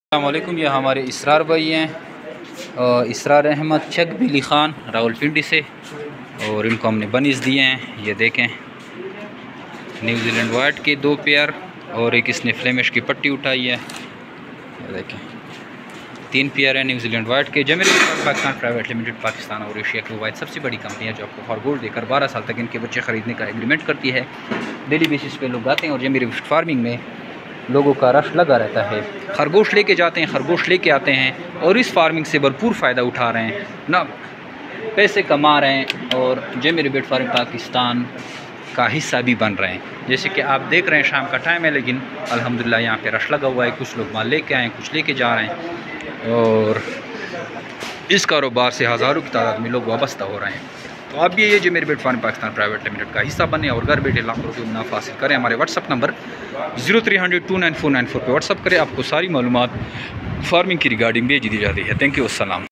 अस्सलामुअलैकुम। ये हमारे इसरार भाई हैं, इसरार अहमद चक बिली ख़ान रावलपिंडी से, और इनको हमने बनीज़ दिए हैं। ये देखें, न्यूजीलैंड वाइट के 2 पेयर और एक इसने फ्लेमिश की पट्टी उठाई है। ये देखें 3 पेयर है न्यूजीलैंड वाइट के। जमीर पाकिस्तान प्राइवेट लिमिटेड पाकिस्तान और एशिया की वाइट सबसे बड़ी कंपनी है जो आपको खरगोश देकर 12 साल तक इनके बच्चे ख़रीदने का एग्रीमेंट करती है। डेली बेसिस पे लोग आते हैं और जमीर फार्मिंग में लोगों का रश लगा रहता है। खरगोश लेके जाते हैं, खरगोश लेके आते हैं और इस फार्मिंग से भरपूर फ़ायदा उठा रहे हैं, ना पैसे कमा रहे हैं और जमीर बेट फार्मिंग पाकिस्तान का हिस्सा भी बन रहे हैं। जैसे कि आप देख रहे हैं शाम का टाइम है, लेकिन अल्हम्दुलिल्लाह यहाँ पे रश लगा हुआ है। कुछ लोग माल लेके आए हैं, कुछ लेके जा रहे हैं और इस कारोबार से हज़ारों की तादाद में लोग वाबस्ता हो रहे हैं। तो आप भी ये जमीर बेट फार्मिंग पाकिस्तान प्राइवेट लिमिटेड का हिस्सा बने और घर बैठे लाखों रुपये मुनाफा हासिल करें। हमारे व्हाट्सअप नंबर 0300 29494 पर व्हाट्सअप करें। आपको सारी मालूमात फार्मिंग की रिगार्डिंग भेज दी जाती है। थैंक यू, अस्सलाम।